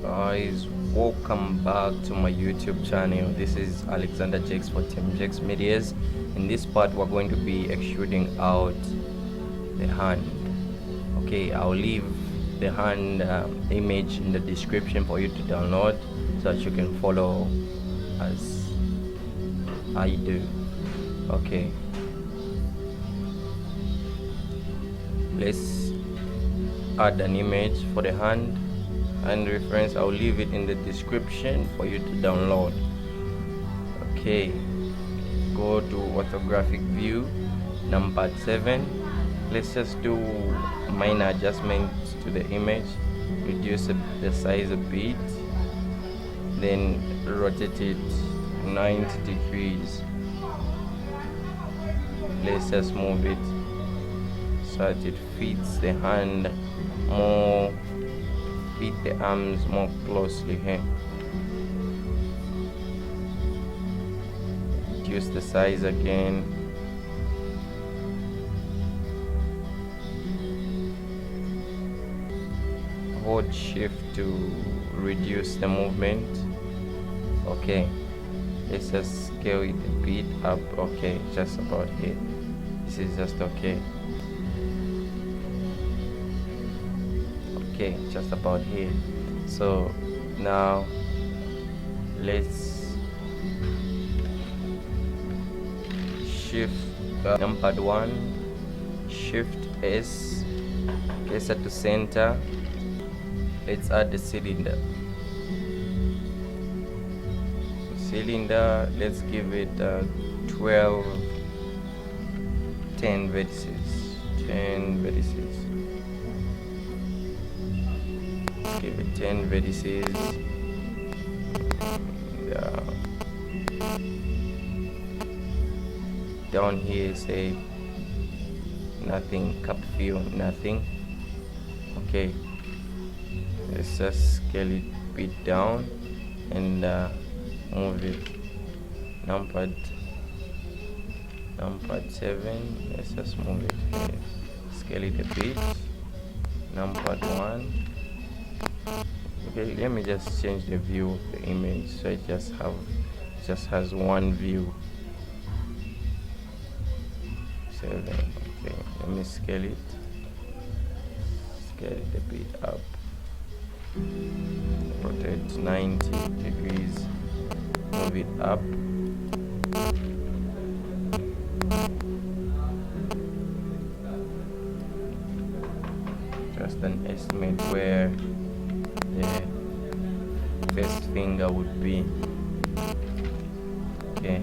Guys, welcome back to my YouTube channel. This is Alexander Jakes for Team Jakes Medias. In this part we're going to be extruding out the hand. Okay, I'll leave the hand image in the description for you to download so that you can follow as I do. Okay, let's add an image for the hand and reference. I'll leave it in the description for you to download. Okay, go to orthographic view, number 7. Let's just do minor adjustments to the image, reduce the size a bit, then rotate it 90 degrees. Let's just move it so that it fits the hand more, fit the arms more closely here. Reduce the size again. Hold shift to reduce the movement. Okay, let's just scale it a bit up. Okay, just about here. This is just okay. Okay, just about here. So now let's shift number 1, shift S, cursor to center. Let's add the cylinder. Let's give it 12, 10 vertices. 10 vertices. Give it 10 vertices. Down here say nothing, cap fill, nothing. Okay, let's just scale it a bit down and move it. Numbered 7. Let's just move it here. Scale it a bit. Numbered 1. Okay, let me just change the view of the image so it just has one view. 7. Okay, let me scale it a bit up. Rotate 90 degrees. Move it up. Just an estimate where the first finger would be. Okay,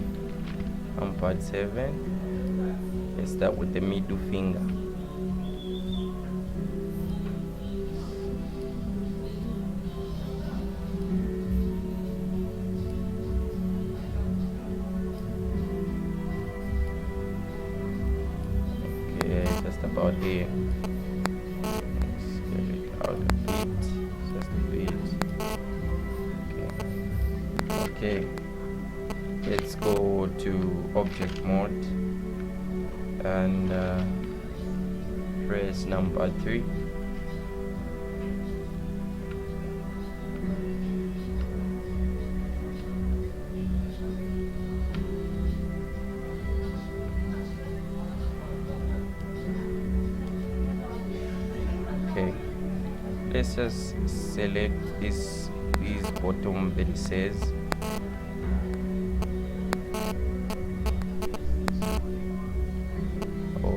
on part 7, let's start with the middle finger. Okay, just about here. Let's get it out a bit, just a bit. Okay, let's go to object mode and press number 3. Okay, let's just select these bottom vertices.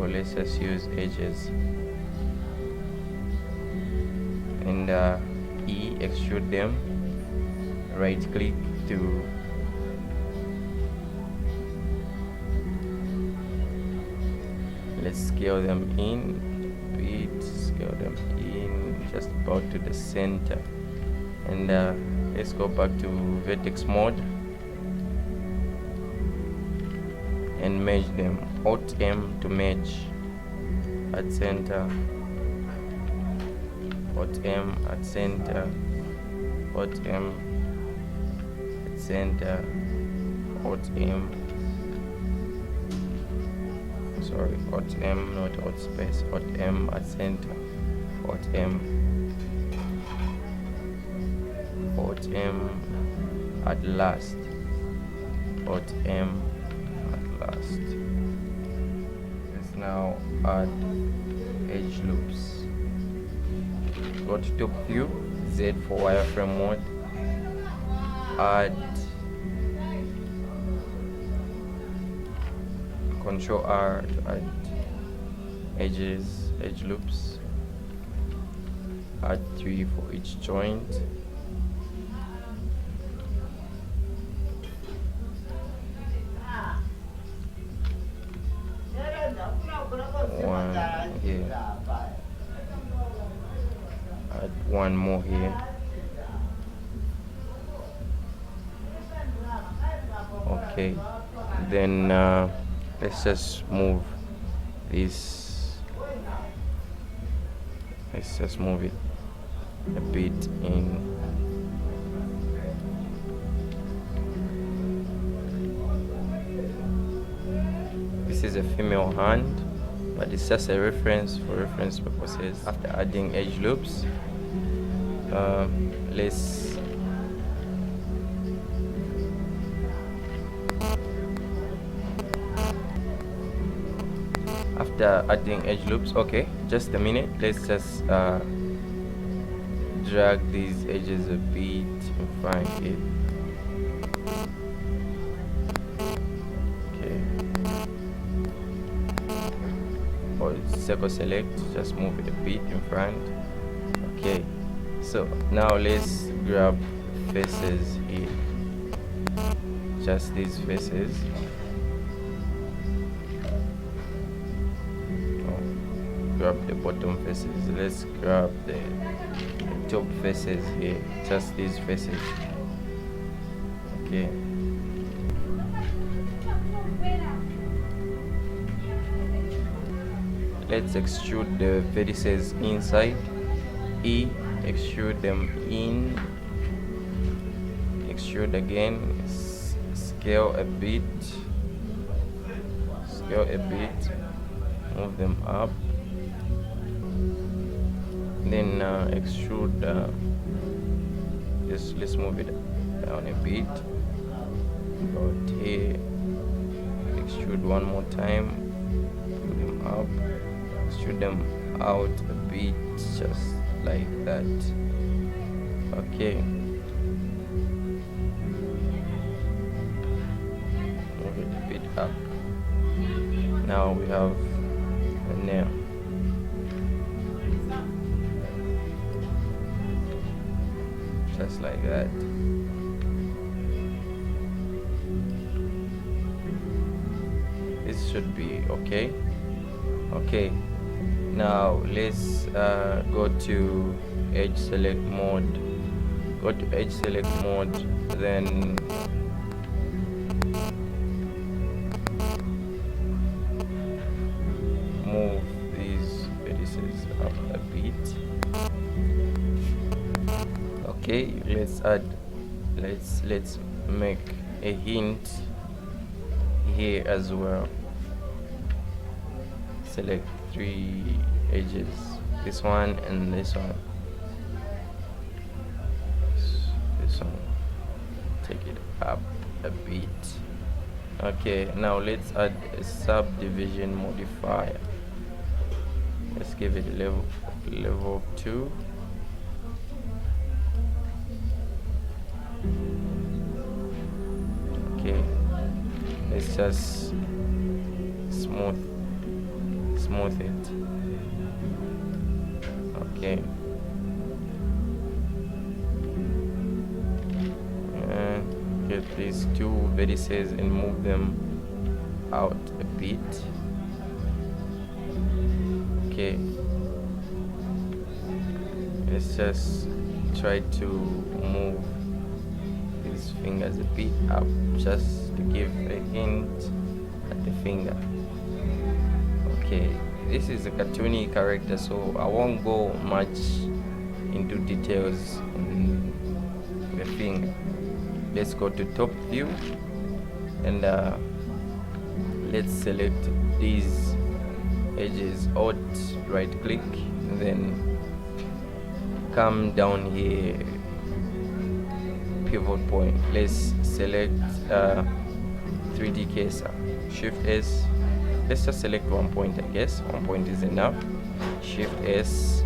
Let's just use edges and E, extrude them. Right click to let's scale them in a bit, scale them in just about to the center, and let's go back to vertex mode and merge them. Alt M to merge at center, Alt M at center, Alt M at center, Alt M, sorry, Alt M, not Alt space, Alt M at center, Alt M, Alt M at last. Alt M at last. Let's now add edge loops. Go to top view, Z for wireframe mode. Add Control R to add edge loops. Add 3 for each joint. One here. Add one more here. Okay, then let's just move this. Let's just move it a bit in. This is a female hand, but it's just a reference for reference purposes. After adding edge loops, let's after adding edge loops, okay, just a minute, let's just drag these edges a bit in front here. Okay, or circle select, just move it a bit in front. Okay, so now let's grab faces here, just these faces. Grab the bottom faces. Let's grab the top faces here, just these faces. Okay, let's extrude the vertices inside. E, extrude them in, extrude again, scale a bit, move them up. Then extrude let's move it down a bit about here. Extrude one more time, put them up, extrude them out a bit, just like that. Okay, move it a bit up. Now we have a nail. Just like that. This should be okay. Okay, now let's go to edge select mode. Go to edge select mode, then move these vertices up a bit. Okay, let's make a hint here as well. Select 3 edges, this one and this one. This one, take it up a bit. Okay, now let's add a subdivision modifier. Let's give it a level of 2. Okay, let's just smooth it. Okay, and get these 2 vertices and move them out a bit. Okay, let's just try to move these fingers a bit up, just to give a hint at the finger. Okay, this is a cartoony character, so I won't go much into details in the finger. Let's go to top view and let's select these edges, Alt right click, and then come down here pivot point. Let's select 3D cursor. Shift S. Let's just select 1 point. I guess 1 point is enough. Shift S,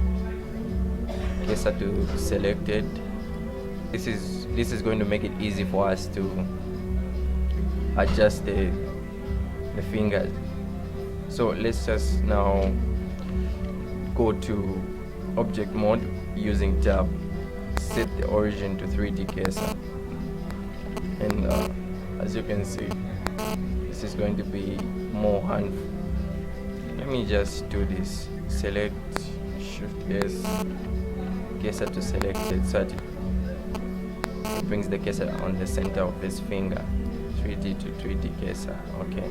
cursor to selected. This is going to make it easy for us to adjust the fingers. So let's just now go to object mode using tab. Set the origin to 3D cursor, and as you can see, this is going to be more handful. Let me just do this. Select, Shift S, cursor to selected, so that it brings the cursor on the center of this finger. 3D to 3D cursor. Okay,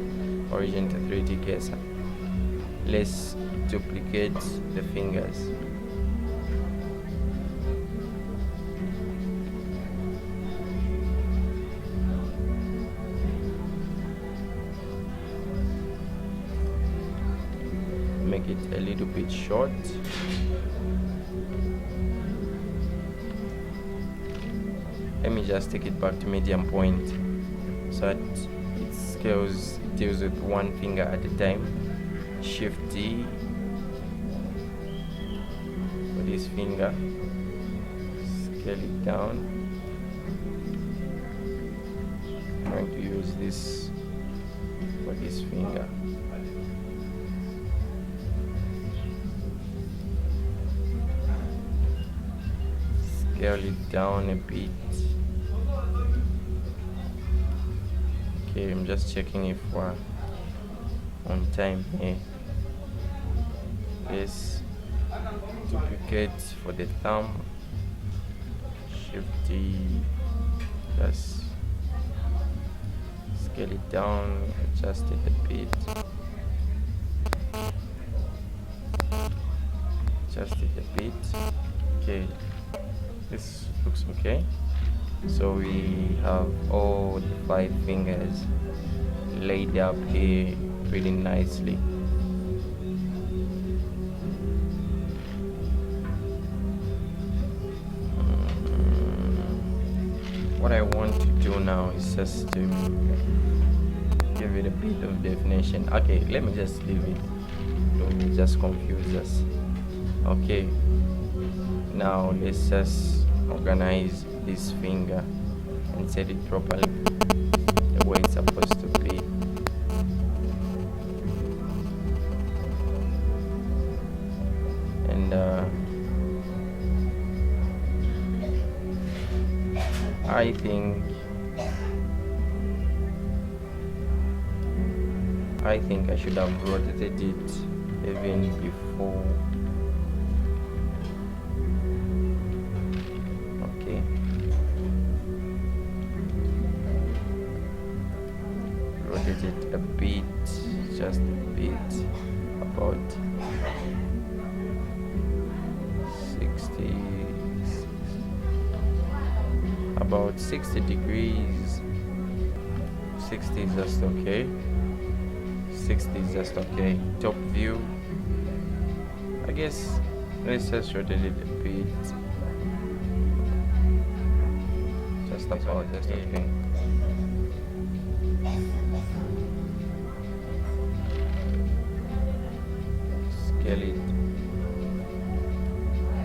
origin to 3D cursor. Let's duplicate the fingers. Make it a little bit short. Let me just take it back to medium point so that it deals with one finger at a time. Shift D for this finger, scale it down. I'm trying to use this for this finger. Scale it down a bit. Okay, I'm just checking if we're on time here. Yes, duplicate for the thumb. Shift D, just scale it down, adjust it a bit. Adjust it a bit. Okay, this looks okay. So we have all the 5 fingers laid up here pretty nicely. What I want to do now is just to give it a bit of definition. Okay, let me just leave it. Don't just confuse us. Okay, now let's just organize this finger and set it properly the way it's supposed to be. And I think I should have rotated it even before. Okay, rotate it a bit, just a bit, about 60 degrees. 60 is just okay. 60 is just okay. Top view, I guess let's just rotate it a bit, just about just okay. Scale it,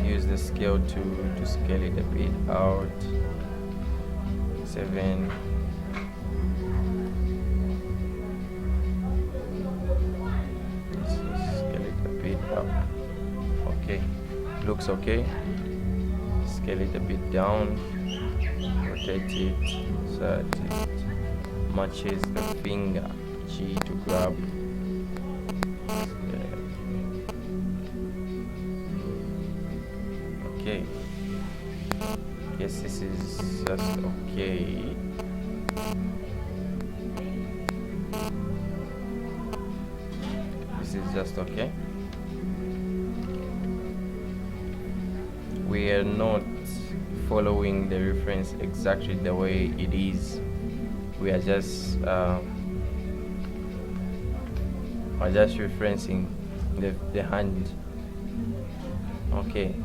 use the scale to scale it a bit out. 7. Scale it a bit up. Okay, looks okay. Scale it a bit down, rotate it so that it matches the finger. G to grab. Okay, yes, this is just okay. This is just okay. We are not following the reference exactly the way it is. We are just referencing the hand. Okay,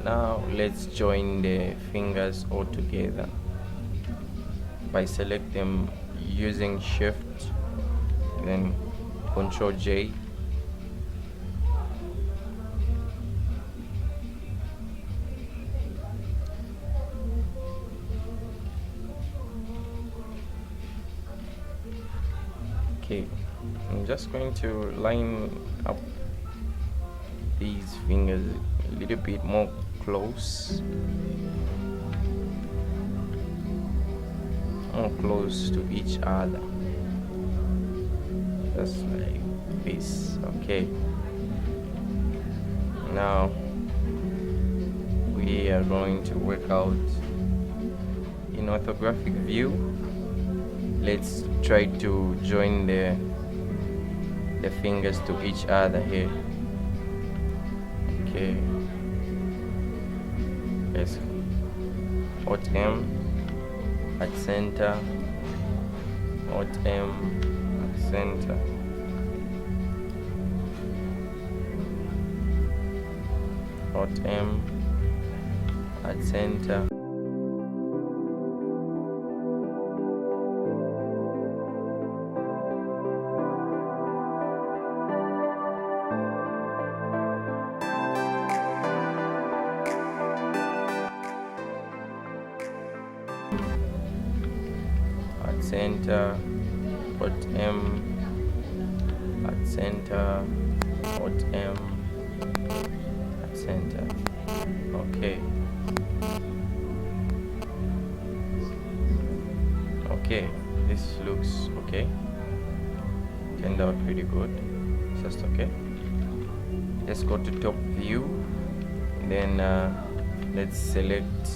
Now let's join the fingers all together by select them using Shift, then Control J. Okay, I'm just going to line up these fingers a little bit more close, to each other, just like this. Okay, now we are going to work out in orthographic view. Let's try to join the fingers to each other here. Okay, let's Alt M at center, Alt M at center, Alt M at center. Center, Alt M at center, Alt M at center. Okay. Okay, this looks okay. Turned out pretty good. Just okay. Let's go to top view. Then let's select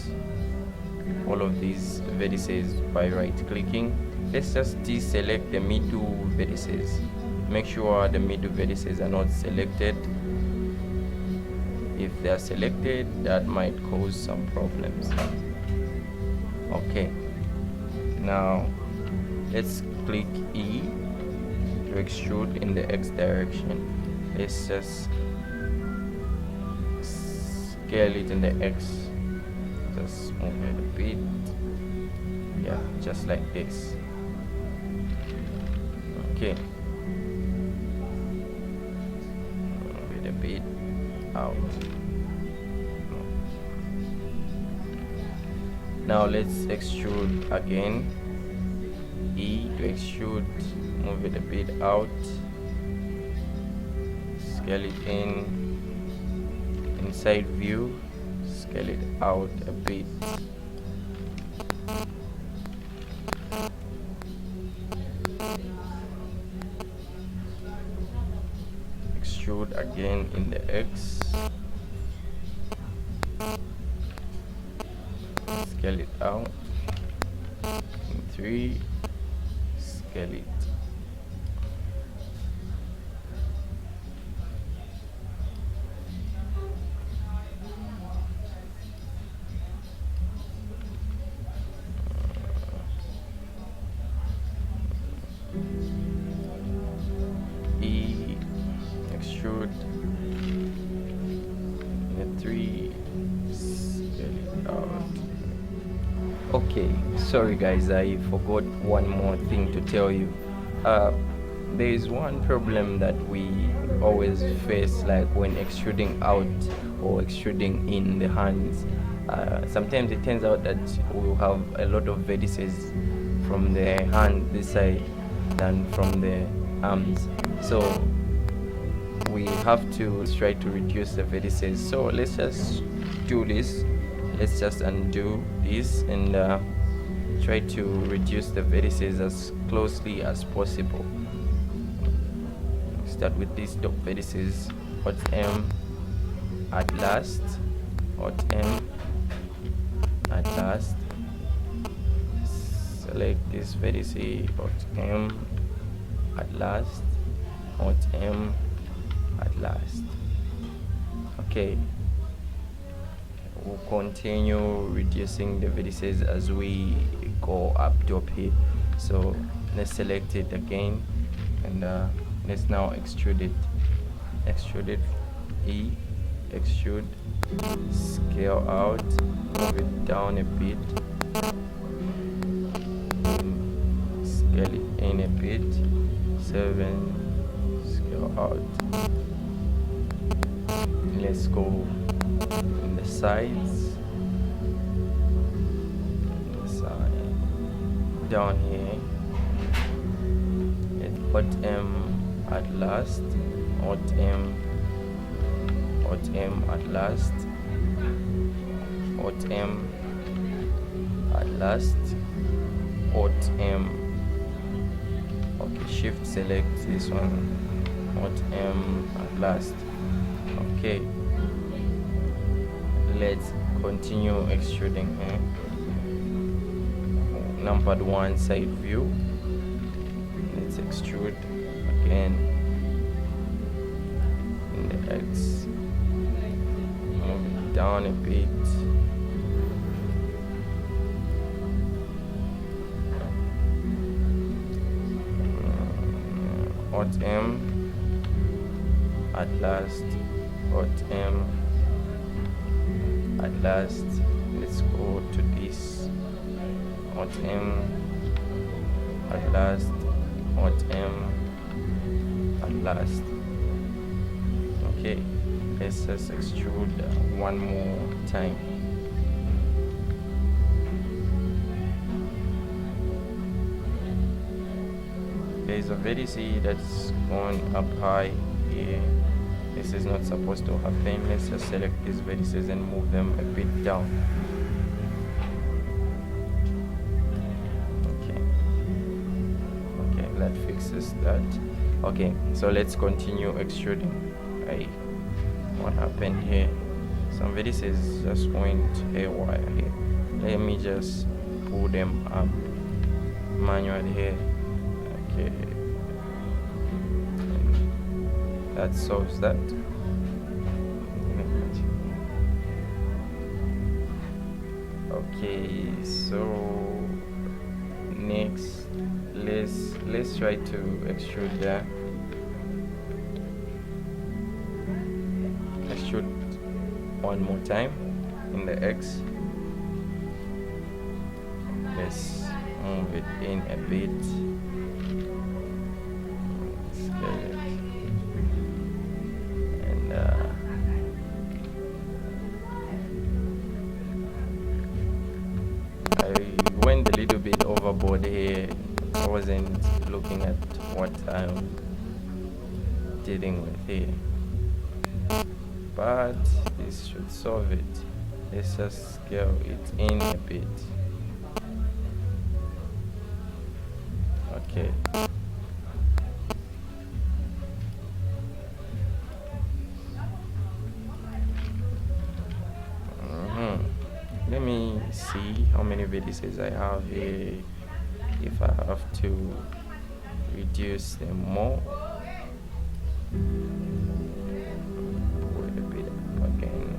all of these vertices by right clicking. Let's just deselect the middle vertices. Make sure the middle vertices are not selected. If they are selected, that might cause some problems. Okay, now let's click E to extrude in the X direction. Let's just scale it in the X. Just move it a bit. Yeah, just like this. Okay. Move it a bit out. Now let's extrude again. E to extrude. Move it a bit out. Scale it in. Inside view. Scale it out a bit. Extrude again in the X. Scale it out. In 3. Scale it. E, extrude, the 3, scale it out. Okay, sorry guys, I forgot one more thing to tell you. There is one problem that we always face, like when extruding out or extruding in the hands. Sometimes it turns out that we'll have a lot of vertices from the hand this side than from the arms, so we have to try to reduce the vertices. So let's just do this. Let's just undo this and try to reduce the vertices as closely as possible. Start with these top vertices. Alt M at last, Alt M at last. Select this vertice, Alt M at last, Alt M at last. Okay, we'll continue reducing the vertices as we go up top here. So let's select it again and let's now extrude it. E, extrude, scale out, move it down a bit, scale it in a bit, 7, scale out. Let's go in the sides, down here, Alt M at last, Alt M at last, Alt M at last, Alt M. Okay, shift select this one, Alt M at last. Okay, let's continue extruding here. Numbered 1 side view. Let's extrude again in the X, move it down a bit, Alt M at last, Alt M at last. Let's go to this, Alt M at last, Alt M at last. Okay, let's just extrude one more time. There is a vertex that's going up high here. This is not supposed to happen. Let's just select these vertices and move them a bit down. Okay, that fixes that. Okay, so let's continue extruding. What happened here? Some vertices just went haywire here. Let me just pull them up manually here. Okay, and that solves that. Okay, so next let's try to extrude that. Extrude one more time in the X. Let's move it in a bit. Scale it. And I went a little bit overboard here. I wasn't looking at what I'm dealing with here, but this should solve it. Let's just scale it in a bit. Okay. Let me see how many vertices I have here. If I have to reduce them more, wait a bit again.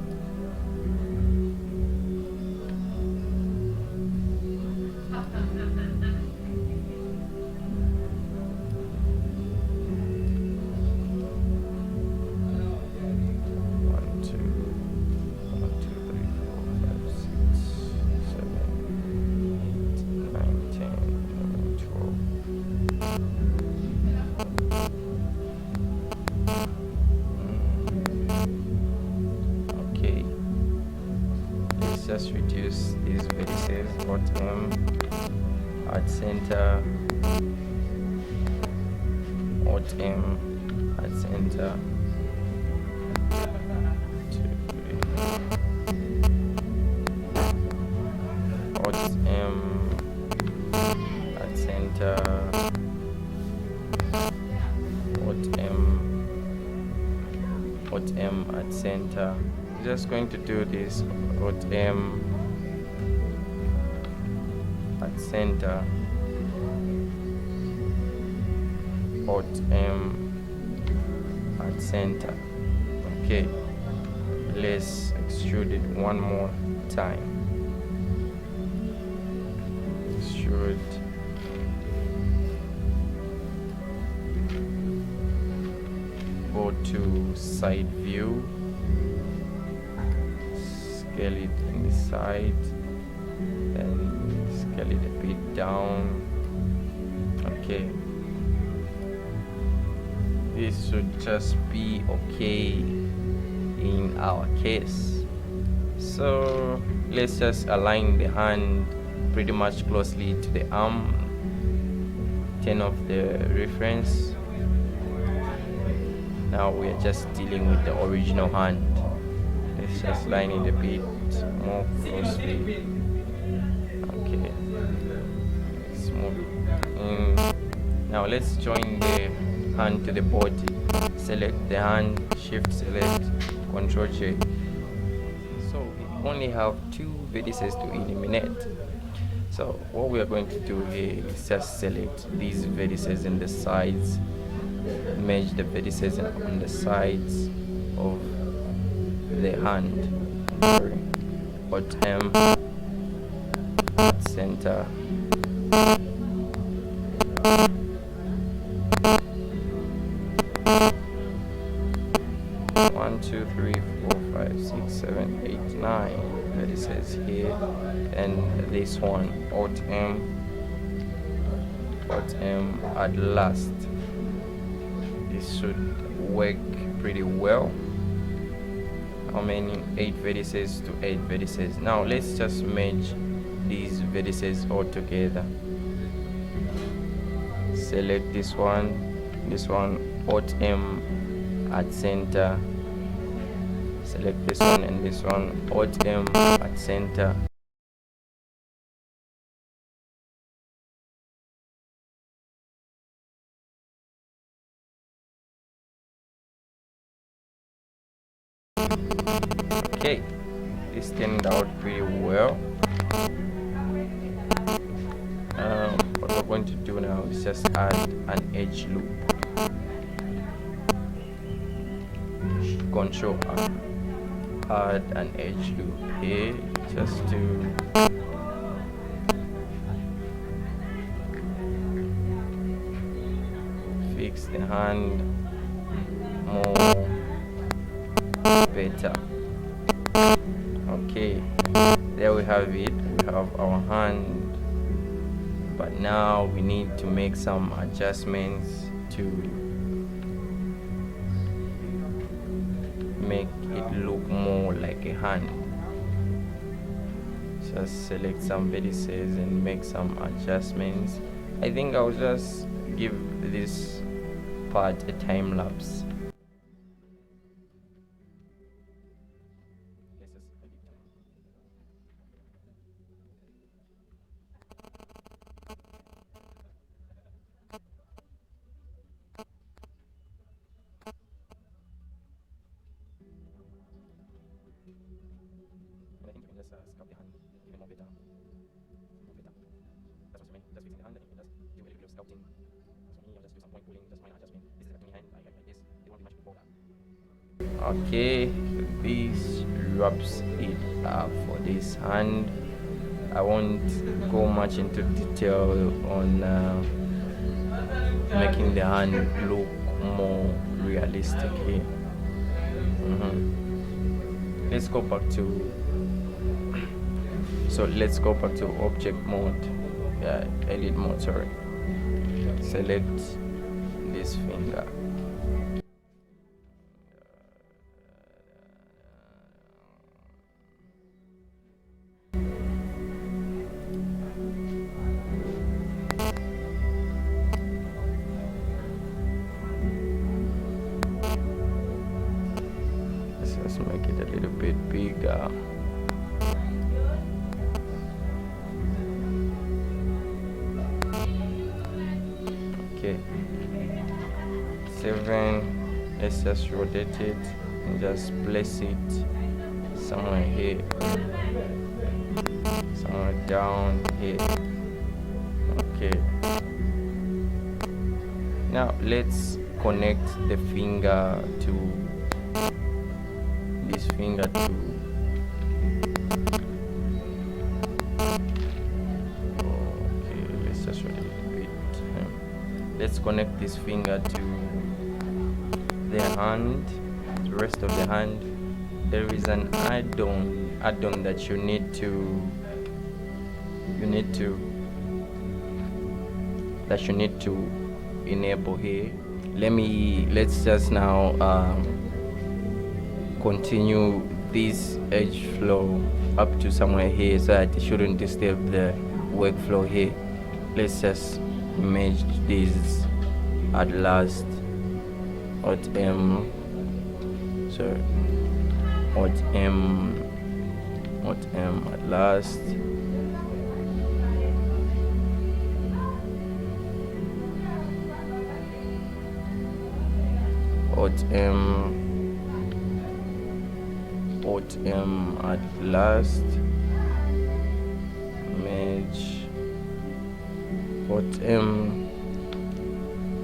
Just reduce these vertices. Alt M at center, Alt M at center, 2, 3. Alt M at center, Alt M at center. Just going to do this. Alt M at center, Alt M at center. Okay, let's extrude it one more time. Extrude. Go to side view. scale it in the side and scale it a bit down. Okay, this should just be okay in our case. So let's just align the hand pretty much closely to the arm, turn off the reference. Now we're just dealing with the original hand. Let's just line it a bit more closely. Okay, let's move in. Now let's join the hand to the body. Select the hand, shift select, Ctrl J. So we only have 2 vertices to eliminate. So what we are going to do here is just select these vertices in the sides, merge the vertices on the sides of the hand. Alt M, center. One, two, three, 4, 5, 6, 7, 8, 9 vertices here, and this one, Alt M at last. This should work pretty well. How many? 8 vertices to 8 vertices. Now let's just merge these vertices all together. Select this one, Alt M at center. Select this one and this one, Alt M at center. Okay, this turned out pretty well. What we're going to do now is just add an edge loop. Control R. Add an edge loop here just to fix the hand more better. Okay, there we have it. We have our hand, but now we need to make some adjustments to make it look more like a hand. Just select some vertices and make some adjustments. I think I'll just give this part a time lapse. Okay, this wraps it up for this hand. I won't go much into detail on making the hand look more realistic here. Let's go back to object mode, edit mode, sorry. Select this finger. Let's make it a little bit bigger. Okay, 7. Let's just rotate it and just place it somewhere here, somewhere down here. Okay, now let's connect the finger to this finger to let's just rotate it a bit. Let's connect this finger to the hand, the rest of the hand. There is an add-on add-on that you need to enable here. Let's just now continue this edge flow up to somewhere here so that it shouldn't disturb the workflow here. Let's just merge these at last. Alt M at last. Alt M at last. Merge. Alt M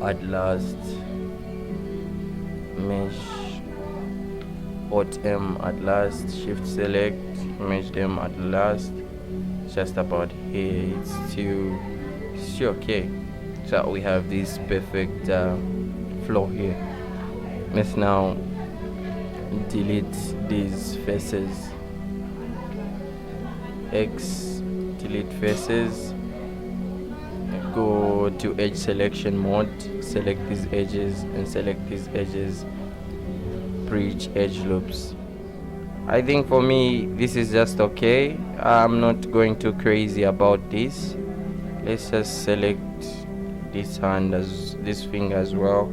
at last. Mesh. Alt M at last. Shift select. Merge them at last. Just about here. It's still okay. So we have this perfect flow here. Let's now delete these faces. X, delete faces. Go to edge selection mode, select these edges and select these edges, bridge edge loops. I think for me this is just okay. I'm not going too crazy about this. Let's just select this hand as this finger as well.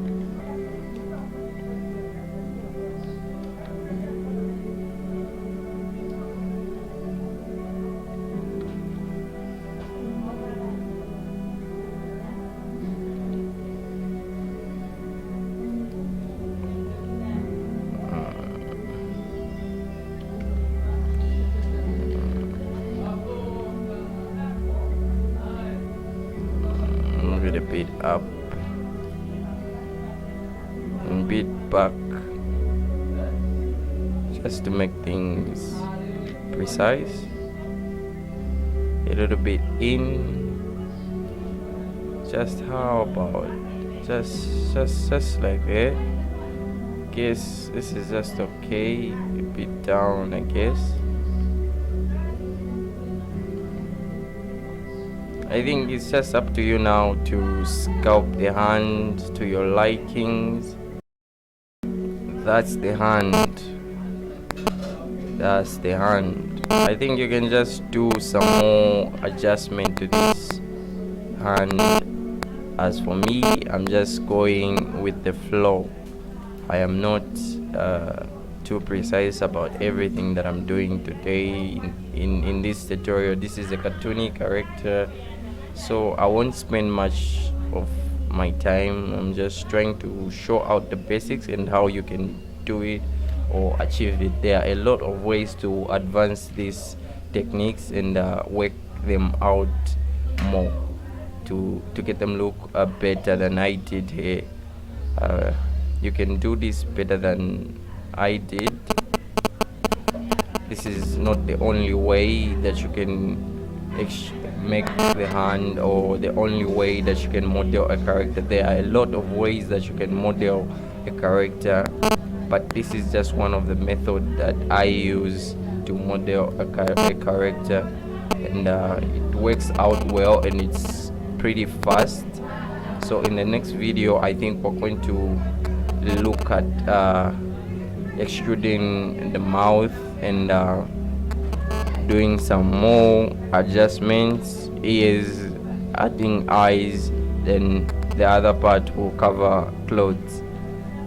A bit up and bit back, just to make things precise. A little bit in. Just how about just like that? Guess this is just okay. A bit down, I guess. I think it's just up to you now to sculpt the hand to your likings. That's the hand. I think you can just do some more adjustment to this hand. As for me, I'm just going with the flow. I am not too precise about everything that I'm doing today in this tutorial. This is a cartoony character, so I won't spend much of my time. I'm just trying to show out the basics and how you can do it or achieve it. There are a lot of ways to advance these techniques and work them out more to get them look better than I did here. You can do this better than I did. This is not the only way that you can make the hand, or the only way that you can model a character. There are a lot of ways that you can model a character, but this is just one of the methods that I use to model a character, and it works out well and it's pretty fast. So in the next video, I think we're going to look at extruding the mouth and doing some more adjustments, ears, adding eyes, then the other part will cover clothes.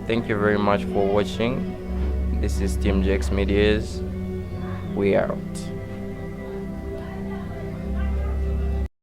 Thank you very much for watching. This is Team JX Medias. We are out.